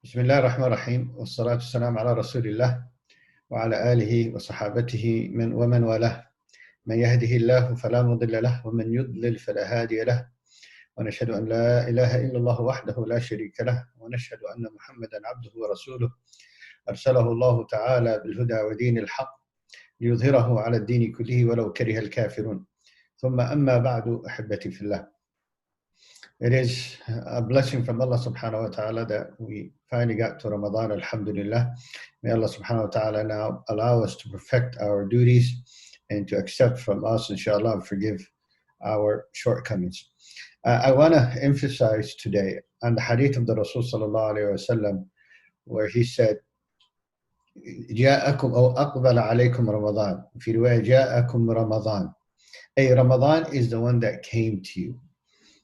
بسم الله الرحمن الرحيم والصلاة والسلام على رسول الله وعلى آله وصحابته ومن والاه من يهده الله فلا مضل له ومن يضلل فلا هادي له ونشهد أن لا إله إلا الله وحده لا شريك له ونشهد أن محمدا عبده ورسوله أرسله الله تعالى بالهدى ودين الحق ليظهره على الدين كله ولو كره الكافرون ثم أما بعد أحبتي في الله. It is a blessing from Allah subhanahu wa ta'ala that we finally got to Ramadan, alhamdulillah. May Allah subhanahu wa ta'ala now allow us to perfect our duties and to accept from us, inshallah, and forgive our shortcomings. I want to emphasize today on the hadith of the Rasul sallallahu alayhi wa sallam, where he said, جاءكم أو أقبل عليكم رمضان. في رواية جاءكم رمضان. Ramadan is the one that came to you.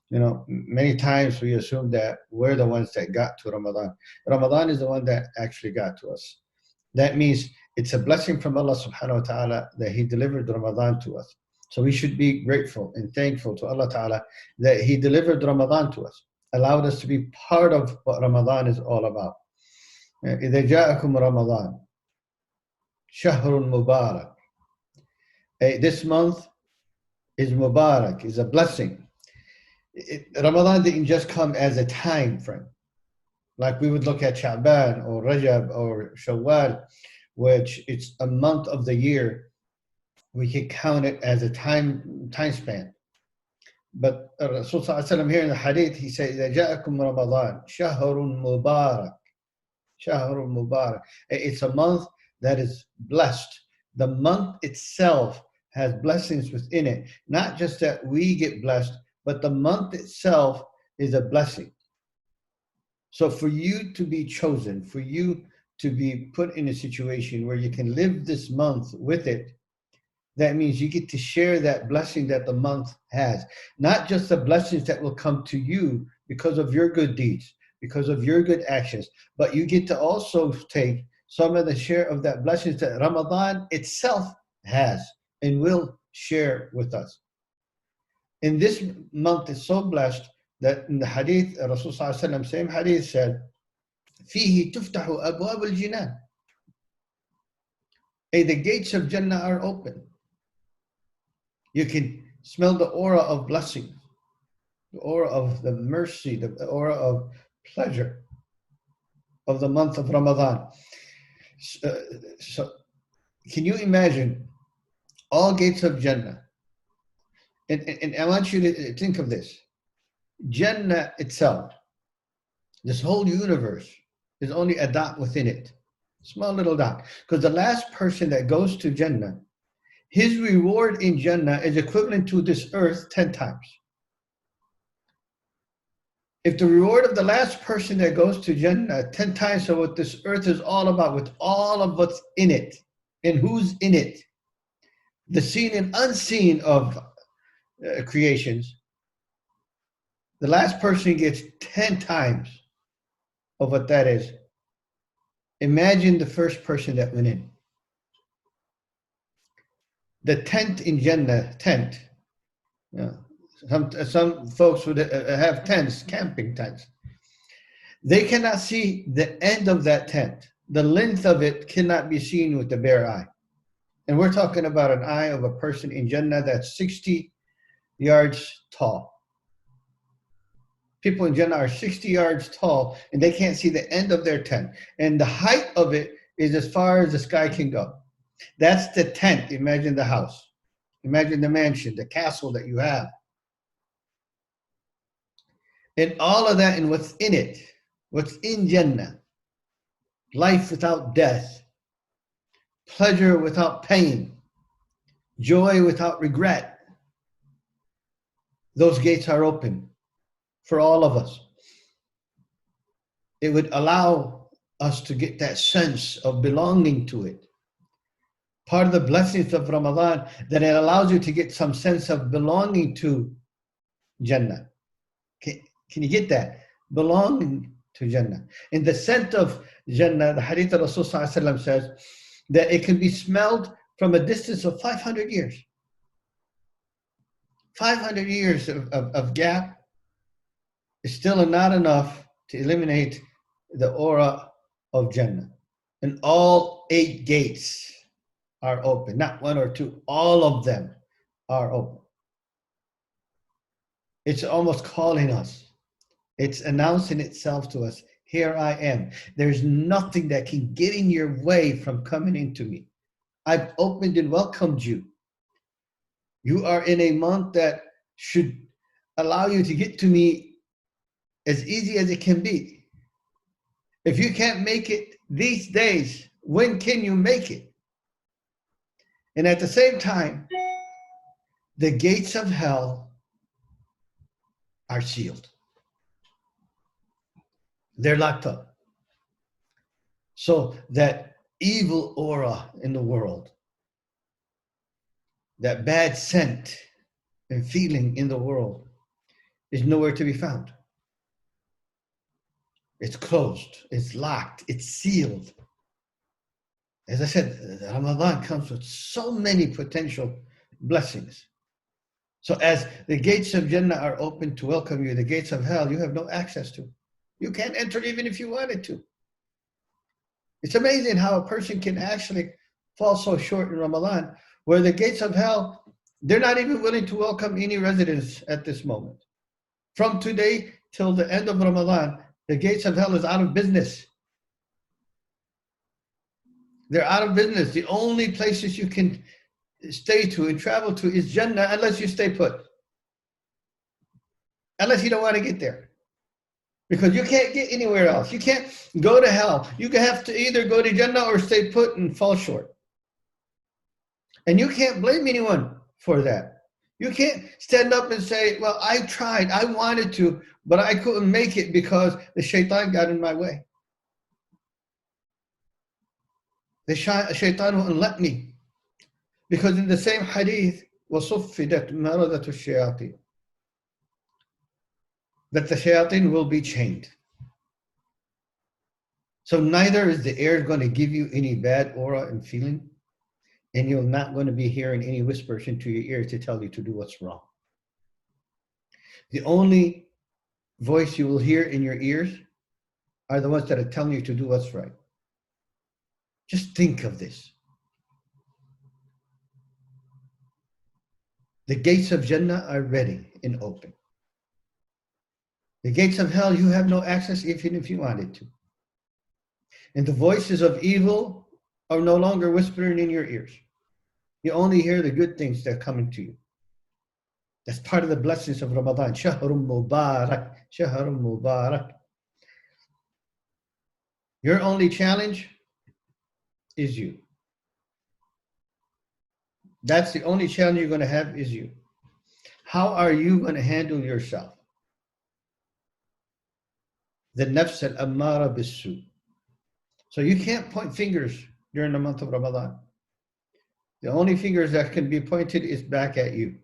You know, many times we assume that we're the ones that got to Ramadan. Ramadan is the one that actually got to us. That means it's a blessing from Allah subhanahu wa ta'ala that He delivered Ramadan to us. So we should be grateful and thankful to Allah ta'ala that He delivered Ramadan to us, allowed us to be part of what Ramadan is all about. إذا جاءكم رمضان شهر مبارك. This month is Mubarak, is a blessing. Ramadan didn't just come as a time frame. Like we would look at Sha'ban or Rajab or Shawwal, which it's a month of the year. We can count it as a time span. But Rasul sallallahu alaihi wasallam here in the hadith, he said, إِذَا جَاءَكُمْ رَمَضَانَ شَهْرٌ مُبَارَكٌ. شَهْرٌ مُبَارَكٌ. It's a month that is blessed. The month itself has blessings within it. Not just that we get blessed, but the month itself is a blessing. So for you to be chosen, for you to be put in a situation where you can live this month with it, that means you get to share that blessing that the month has. Not just the blessings that will come to you because of your good deeds, because of your good actions, but you get to also take some of the share of that blessings that Ramadan itself has and will share with us. In this month is so blessed that in the hadith, Rasul sallallahu alaihi wasallam, same hadith said, فيه تفتح أبواب الجنان. The gates of Jannah are open. You can smell the aura of blessing, the aura of the mercy, the aura of pleasure of the month of Ramadan. So can you imagine all gates of Jannah? And I want you to think of this. Jannah itself, this whole universe, is only a dot within it. Small little dot. Because the last person that goes to Jannah, his reward in Jannah is equivalent to this earth 10 times. If the reward of the last person that goes to Jannah 10 times of what this earth is all about, with all of what's in it, and who's in it, the seen and unseen of creations, the last person gets 10 times of what that is. Imagine the first person that went in. The tent in Jannah, tent. Some folks would have tents, camping tents. They cannot see the end of that tent. The length of it cannot be seen with the bare eye. And we're talking about an eye of a person in Jannah that's 60 yards tall. People in Jannah are 60 yards tall, and they can't see the end of their tent. And the height of it is as far as the sky can go. That's the tent. Imagine the house. Imagine the mansion, the castle that you have. And all of that and what's in it, what's in Jannah. Life without death. Pleasure without pain. Joy without regret. Those gates are open for all of us. It would allow us to get that sense of belonging to it. Part of the blessings of Ramadan, that it allows you to get some sense of belonging to Jannah. Can you get that? Belonging to Jannah. In the scent of Jannah, the hadith of Rasul sallallahu alaihi wasallam says that it can be smelled from a distance of 500 years. 500 years of gap is still not enough to eliminate the aura of Jannah. And all 8 gates are open, not 1 or 2, all of them are open. It's almost calling us. It's announcing itself to us. Here I am. There's nothing that can get in your way from coming into me. I've opened and welcomed you. You are in a month that should allow you to get to me as easy as it can be. If you can't make it these days, when can you make it? And at the same time, the gates of hell are sealed. They're locked up. So that evil aura in the world, that bad scent and feeling in the world is nowhere to be found. It's closed, it's locked, it's sealed. As I said, Ramadan comes with so many potential blessings. So as the gates of Jannah are open to welcome you, the gates of hell you have no access to. You can't enter even if you wanted to. It's amazing how a person can actually fall so short in Ramadan, where the gates of hell, they're not even willing to welcome any residents at this moment. From today till the end of Ramadan, the gates of hell is out of business. They're out of business. The only places you can stay to and travel to is Jannah, unless you stay put. Unless you don't want to get there. Because you can't get anywhere else. You can't go to hell. You have to either go to Jannah or stay put and fall short. And you can't blame anyone for that. You can't stand up and say, well, I tried, I wanted to, but I couldn't make it because the shaitan got in my way. The shaitan wouldn't let me. Because in the same hadith, وَصُفِّدَتْ مَرَضَةُ الشَّيَاطِينِ, that the shayateen will be chained. So neither is the air going to give you any bad aura and feeling, and you're not going to be hearing any whispers into your ear to tell you to do what's wrong. The only voice you will hear in your ears are the ones that are telling you to do what's right. Just think of this. The gates of Jannah are ready and open. The gates of hell, you have no access even if you wanted to. And the voices of evil are no longer whispering in your ears. You only hear the good things that are coming to you. That's part of the blessings of Ramadan. Shahrun Mubarak, Shahrun Mubarak. Your only challenge is you. That's the only challenge you're going to have is you. How are you going to handle yourself? The nafs al-ammara bis-su. So you can't point fingers during the month of Ramadan. The only fingers that can be pointed is back at you.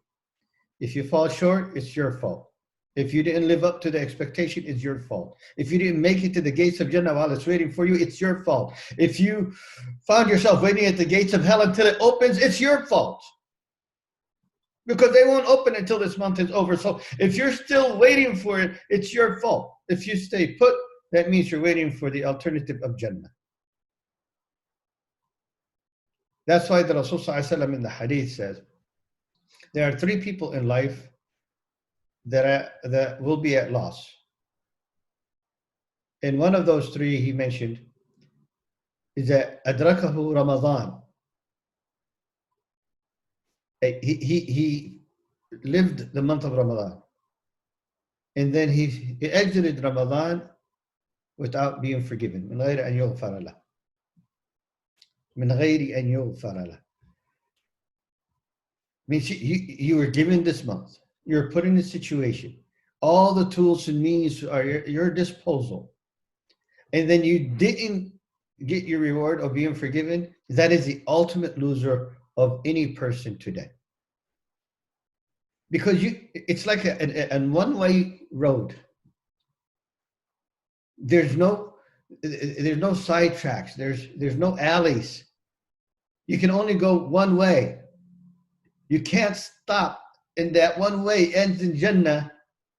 If you fall short, it's your fault. If you didn't live up to the expectation, it's your fault. If you didn't make it to the gates of Jannah while it's waiting for you, it's your fault. If you found yourself waiting at the gates of hell until it opens, it's your fault. Because they won't open until this month is over. So if you're still waiting for it, it's your fault. If you stay put, that means you're waiting for the alternative of Jannah. That's why the Rasul ﷺ in the hadith says, there are 3 people in life that will be at loss. And one of those 3 he mentioned is that adrakahu Ramadan. He lived the month of Ramadan. And then he exited Ramadan without being forgiven. من غير أن يغفر له. من غير أن يغفر له. Means you were given this month. You're put in this situation. All the tools and means are at your disposal. And then you didn't get your reward of being forgiven. That is the ultimate loser of any person today. Because it's like a one-way road. There's no side tracks. There's no alleys. You can only go one way. You can't stop, and that one way ends in Jannah,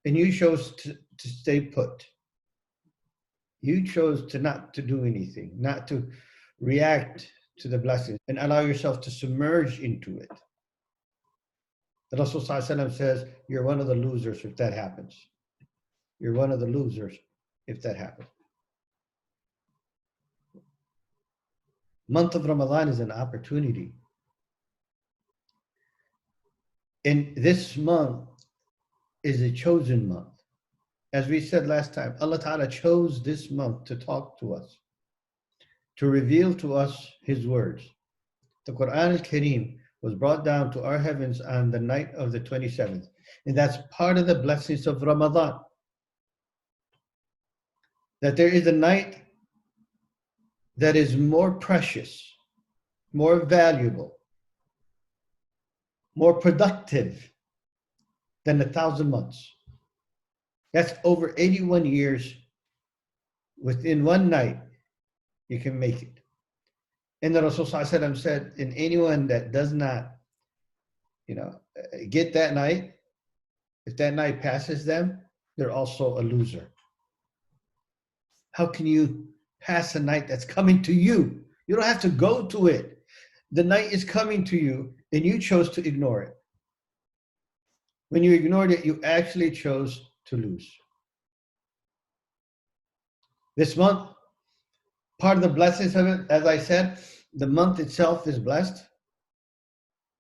and you chose to stay put. You chose to not to do anything, not to react to the blessing and allow yourself to submerge into it. The Rasul says, you're one of the losers if that happens. You're one of the losers if that happens. Month of Ramadan is an opportunity. And this month is a chosen month. As we said last time, Allah Ta'ala chose this month to talk to us, to reveal to us His words. The Quran al-Kareem was brought down to our heavens on the night of the 27th. And that's part of the blessings of Ramadan. That there is a night that is more precious, more valuable, more productive than 1,000 months. That's over 81 years. Within one night, you can make it. And the Rasul said, and anyone that does not, get that night, if that night passes them, they're also a loser. How can you pass a night that's coming to you? You don't have to go to it. The night is coming to you, and you chose to ignore it. When you ignored it, you actually chose to lose. This month, part of the blessings of it, as I said, the month itself is blessed.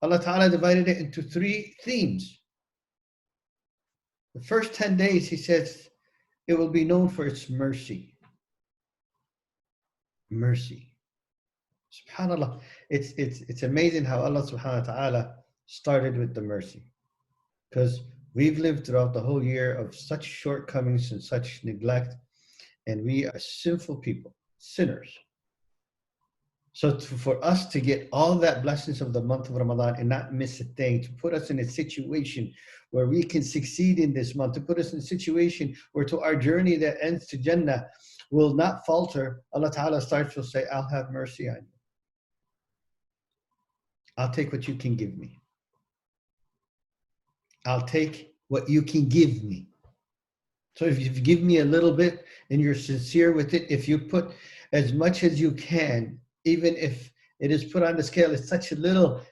Allah Ta'ala divided it into 3 themes. The first 10 days, He says, it will be known for its mercy. Mercy. SubhanAllah. It's amazing how Allah Subhanahu wa Ta'ala started with the mercy. Because we've lived throughout the whole year of such shortcomings and such neglect, and we are sinful people, sinners. So for us to get all that blessings of the month of Ramadan and not miss a thing, to put us in a situation where we can succeed in this month, to put us in a situation where to our journey that ends to Jannah will not falter, Allah Ta'ala starts to say, I'll have mercy on you. I'll take what you can give me. I'll take what you can give me. So if you give me a little bit and you're sincere with it, if you put as much as you can, even if it is put on the scale as such a little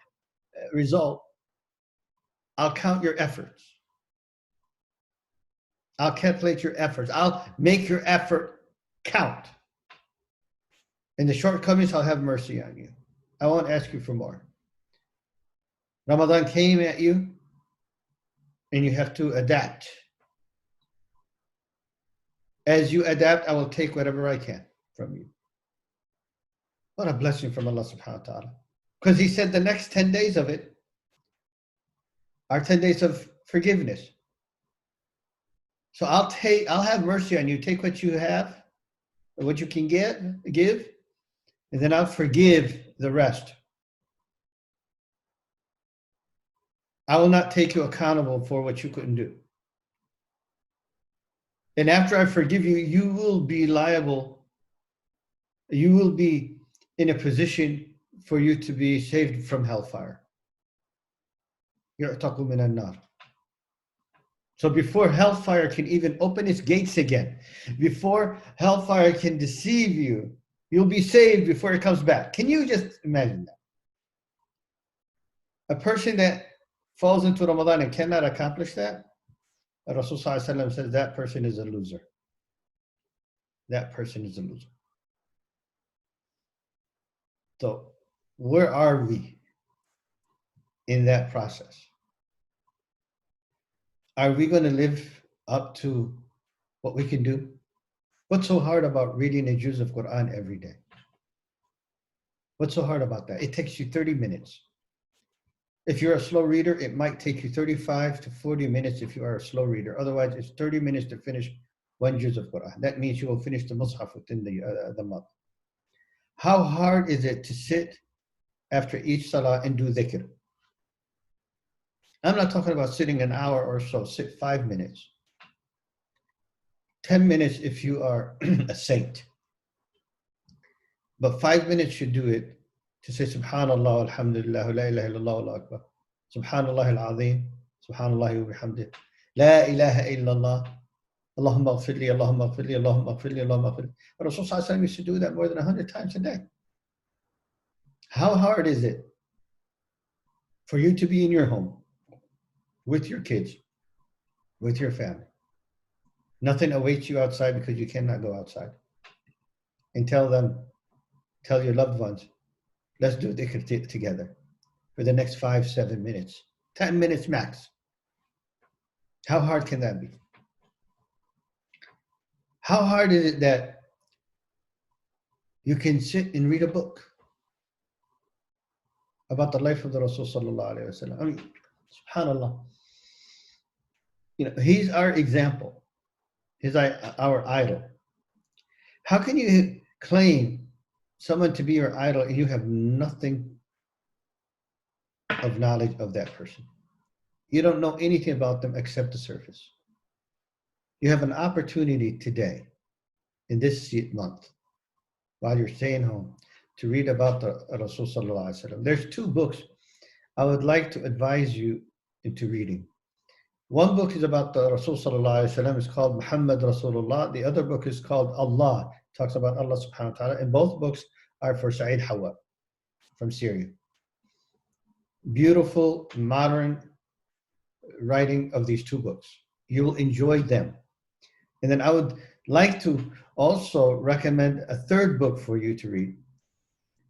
result, I'll count your efforts. I'll calculate your efforts. I'll make your effort count. In the shortcomings, I'll have mercy on you. I won't ask you for more. Ramadan came at you, and you have to adapt. As you adapt, I will take whatever I can from you. What a blessing from Allah subhanahu wa ta'ala. Because He said the next 10 days of it are 10 days of forgiveness. So I'll have mercy on you. Take what you have, what you can give, and then I'll forgive the rest. I will not take you accountable for what you couldn't do. And after I forgive you, you will be liable. You will be in a position for you to be saved from hellfire. يُعْتَقُ مِنَ النَّارِ. So before hellfire can even open its gates again, before hellfire can deceive you, you'll be saved before it comes back. Can you just imagine that? A person that falls into Ramadan and cannot accomplish that, Rasul says that person is a loser. That person is a loser. So where are we in that process? Are we going to live up to what we can do? What's so hard about reading a juz of Quran every day? What's so hard about that? It takes you 30 minutes. If you're a slow reader, it might take you 35 to 40 minutes if you are a slow reader. Otherwise, it's 30 minutes to finish one juz of Quran. That means you will finish the Mus'haf within the month. How hard is it to sit after each salah and do dhikr? I'm not talking about sitting an hour or so. Sit 5 minutes. 10 minutes if you are a saint. But 5 minutes should do it to say Subhanallah, Alhamdulillah, La ilaha illallah, Allahu Akbar. Subhanallah al-Azim, Subhanallah wa bihamdih. La ilaha illallah. Allahumma ghfirli, Allahumma ghfirli, Allahumma ghfirli, Allahumma ghfirli. Rasul Sallallahu Alaihi Wasallam used to do that more than 100 times a day. How hard is it for you to be in your home with your kids, with your family? Nothing awaits you outside because you cannot go outside. And tell your loved ones, let's do dhikr together for the next 5, 7 minutes, 10 minutes max. How hard can that be? How hard is it that you can sit and read a book about the life of the Rasul Sallallahu Alaihi Wasallam? I mean, subhanAllah. You know, he's our example. He's our idol. How can you claim someone to be your idol and you have nothing of knowledge of that person? You don't know anything about them except the surface. You have an opportunity today, in this month, while you're staying home, to read about the Rasul Sallallahu Alaihi Wasallam. There's 2 books I would like to advise you into reading. One book is about the Rasul Sallallahu Alaihi Wasallam. It's called Muhammad Rasulullah. The other book is called Allah. It talks about Allah Subhanahu wa Ta'ala. And both books are for Saeed Hawa from Syria. Beautiful, modern writing of these 2 books. You will enjoy them. And then I would like to also recommend a 3rd book for you to read.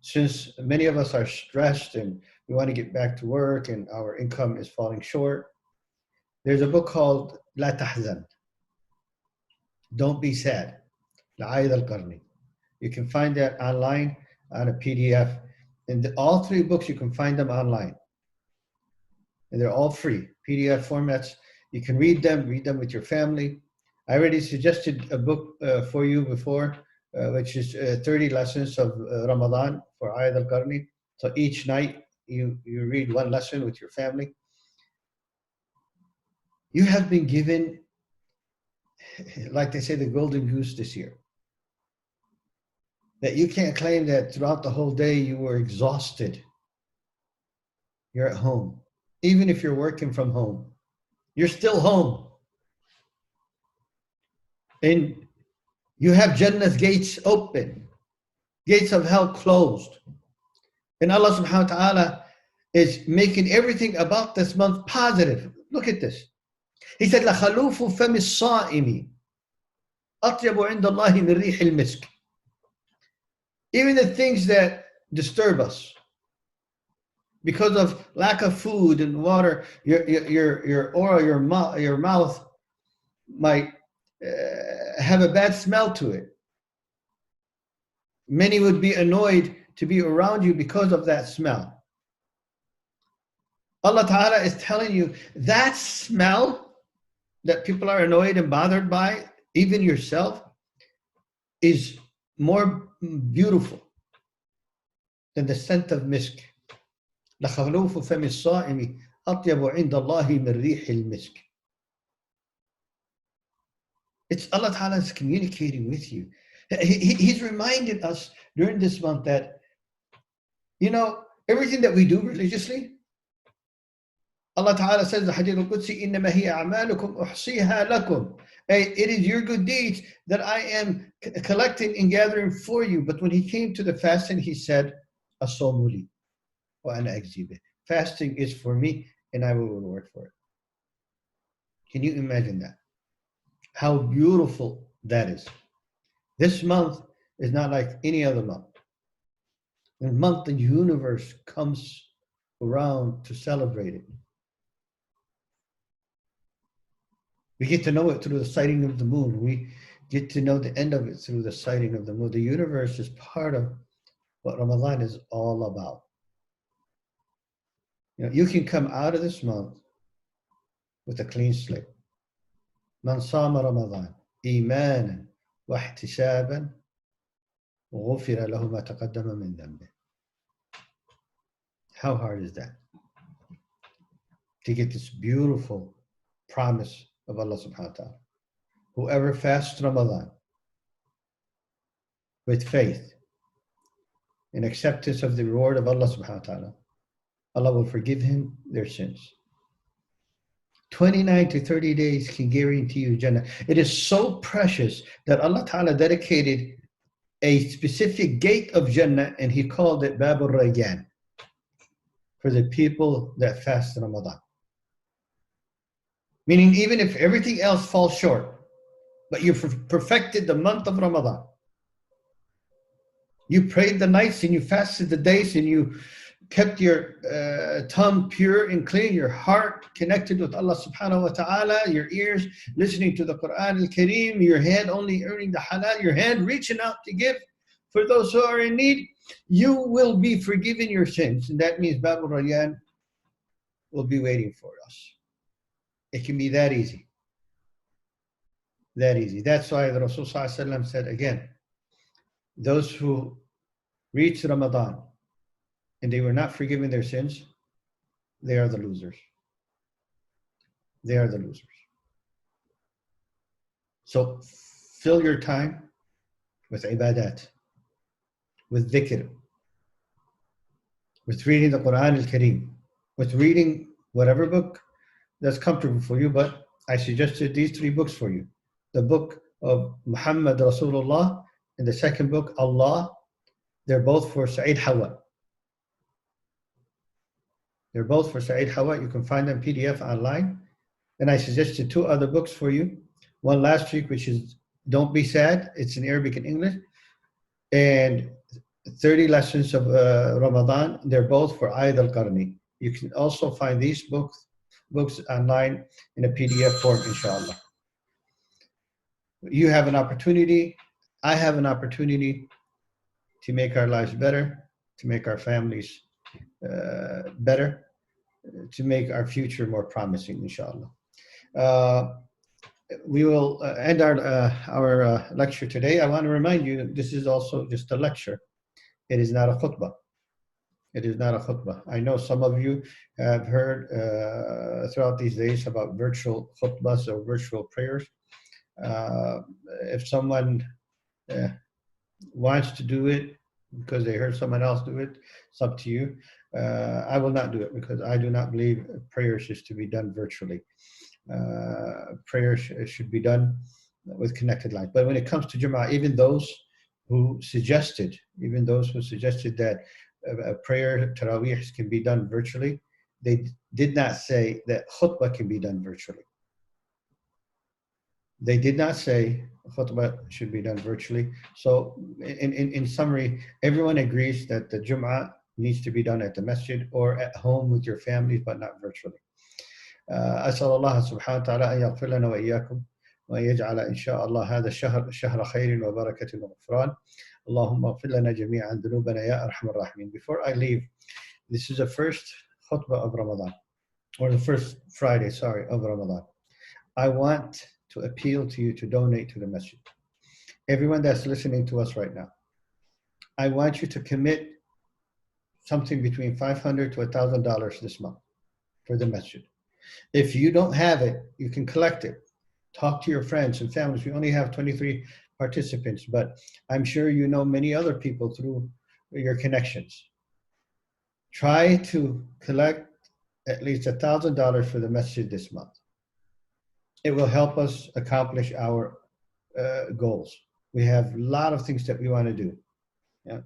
Since many of us are stressed and we want to get back to work and our income is falling short, there's a book called La Tahzan. Don't be sad. La'aid al-Qarni. You can find that online on a PDF. And all 3 books, you can find them online. And they're all free, PDF formats. You can read them with your family. I already suggested a book for you before, which is 30 lessons of Ramadan for Ayat al-Qarni. So each night you read 1 lesson with your family. You have been given, like they say, the golden goose this year. That you can't claim that throughout the whole day you were exhausted. You're at home. Even if you're working from home, you're still home. And you have Jannah's gates open, gates of hell closed. And Allah subhanahu wa ta'ala is making everything about this month positive. Look at this. He said, لَخَلُوفُ فَمِ الصَّائِمِ أَطْيَبُ عِنْدَ اللَّهِ مِنْ رِيحِ الْمِسْكِ. Even the things that disturb us, because of lack of food and water, your oral, your mouth might have a bad smell to it. Many would be annoyed to be around you because of that smell. Allah Ta'ala is telling you that smell that people are annoyed and bothered by, even yourself, is more beautiful than the scent of misk. لَخَلُوفُ فَمِ الصَّائِمِ أَطْيَبُ عِنْدَ اللَّهِ مِنْ رِيحِ الْمِسْكِ. It's Allah Ta'ala is communicating with you. He's reminded us during this month that, you know, everything that we do religiously, Allah Ta'ala says, the Hadith al-Qudsi, إِنَّمَا هِيَ أَعْمَالُكُمْ أُحْصِيهَا لَكُمْ. It is your good deeds that I am collecting and gathering for you. But when he came to the fasting, he said, أَصَوْمُ لِي وَأَنَا أَجْزِي بِهِ. Fasting is for me and I will reward for it. Can you imagine that? How beautiful that is. This month is not like any other month. The month the universe comes around to celebrate it. We get to know it through the sighting of the moon. We get to know the end of it through the sighting of the moon. The universe is part of what Ramadan is all about. You know, you can come out of this month with a clean slate. Man sama Ramadan imanan wa ihtisaban ghufira lahu ma taqaddama min dhanbih. How hard is that? To get this beautiful promise of Allah subhanahu wa ta'ala. Whoever fasts Ramadan with faith and acceptance of the reward of Allah subhanahu wa ta'ala, Allah will forgive him their sins. 29 to 30 days can guarantee you Jannah. It is so precious that Allah Ta'ala dedicated a specific gate of Jannah, and He called it Babul Rayyan, for the people that fast in Ramadan. Meaning, even if everything else falls short, but you perfected the month of Ramadan. You prayed the nights and you fasted the days and you kept your tongue pure and clean, your heart connected with Allah subhanahu wa ta'ala, your ears listening to the Quran al-Kareem, your hand only earning the halal, your hand reaching out to give for those who are in need, you will be forgiven your sins. And that means Babul Rayyan will be waiting for us. It can be that easy. That easy. That's why the Rasul said again, those who reach Ramadan and they were not forgiven their sins, they are the losers. They are the losers. So fill your time with ibadat, with dhikr, with reading the Quran al-Kareem, with reading whatever book that's comfortable for you, but I suggested these 3 books for you. The book of Muhammad Rasulullah and the second book, Allah. They're both for Sa'id Hawa. They're both for Sa'id Hawa. You can find them PDF online. And I suggested 2 other books for you. One last week, which is Don't Be Sad. It's in Arabic and English. And 30 Lessons of Ramadan. They're both for Aid al-Qarni. You can also find these books online in a PDF form, inshallah. You have an opportunity. I have an opportunity to make our lives better, to make our families better, to make our future more promising, inshallah. We will end our lecture today. I want to remind you, this is also just a lecture. It is not a khutbah. It is not a khutbah. I know some of you have heard throughout these days about virtual khutbahs or virtual prayers. If someone wants to do it because they heard someone else do it, it's up to you. I will not do it because I do not believe prayers is to be done virtually. Prayer should be done with connected lines. But when it comes to Jum'ah, even those who suggested that prayer tarawih can be done virtually, they did not say that khutbah can be done virtually. They did not say khutbah should be done virtually. So in summary, everyone agrees that the Jum'ah needs to be done at the masjid or at home with your families, but not virtually. أسأل الله سبحانه وتعالى أن يغفر لنا وإياكم وأن يجعل إن شاء الله هذا الشهر شهر خير وبركة وغفران. اللهم اغفر لنا جميعا ذنوبنا يا أرحم الراحمين. Before I leave, this is the first khutbah of Ramadan, or the first Friday, of Ramadan. I want to appeal to you to donate to the masjid. Everyone that's listening to us right now, I want you to commit something between $500 to $1,000 this month for the masjid. If you don't have it, you can collect it. Talk to your friends and families. We only have 23 participants, but I'm sure you know many other people through your connections. Try to collect at least $1,000 for the masjid this month. It will help us accomplish our goals. We have a lot of things that we want to do. Yeah.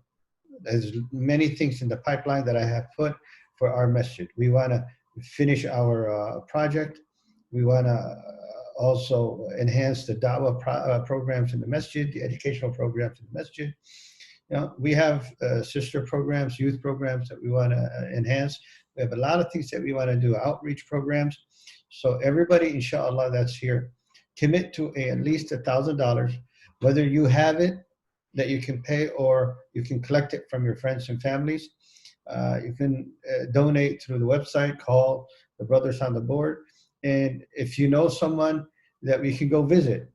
There's many things in the pipeline that I have put for our masjid. We want to finish our project. We want to also enhance the da'wah programs in the masjid, the educational programs in the masjid. You know, we have sister programs, youth programs that we want to enhance. We have a lot of things that we want to do, outreach programs. So everybody, inshallah, that's here, commit to at least $1,000, whether you have it that you can pay or you can collect it from your friends and families. You can donate through the website, call the brothers on the board. And if you know someone that we can go visit,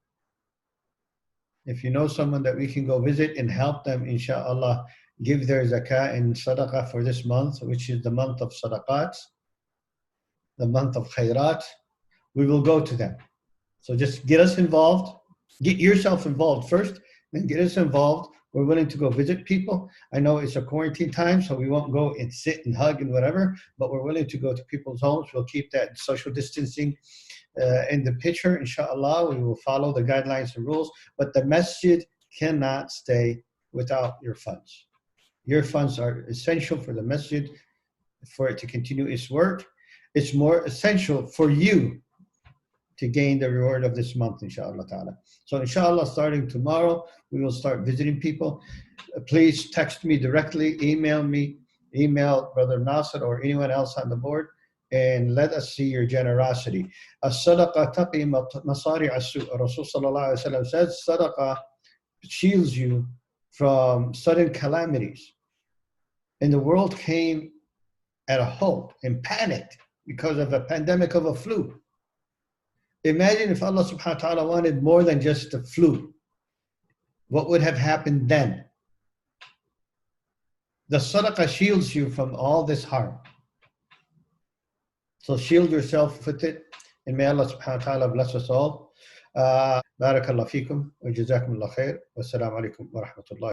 and help them, inshallah, give their zakah and sadaqah for this month, which is the month of sadaqat, the month of khairat, we will go to them. So just get us involved, get yourself involved first, then get us involved We're willing to go visit people. I know it's a quarantine time, so we won't go and sit and hug and whatever, but we're willing to go to people's homes. We'll keep that social distancing in the picture, inshallah. We will follow the guidelines and rules, but the masjid cannot stay without your funds. Your funds are essential for the masjid, for it to continue its work. It's more essential for you to gain the reward of this month, inshallah ta'ala. So inshallah, starting tomorrow, we will start visiting people. Please text me directly, email me, email Brother Nasser or anyone else on the board, and let us see your generosity. As-sadaqah taqi masari as-su'. Rasul sallallahu alayhi wa sallam says, sadaqah shields you from sudden calamities. And the world came at a halt and panicked because of a pandemic of a flu. Imagine if Allah subhanahu wa ta'ala wanted more than just the flu. What would have happened then? The sadaqah shields you from all this harm. So shield yourself with it, and may Allah subhanahu wa ta'ala bless us all. Barakallahu feekum wa jazakumullah khair. Wassalamu alaikum wa rahmatullah.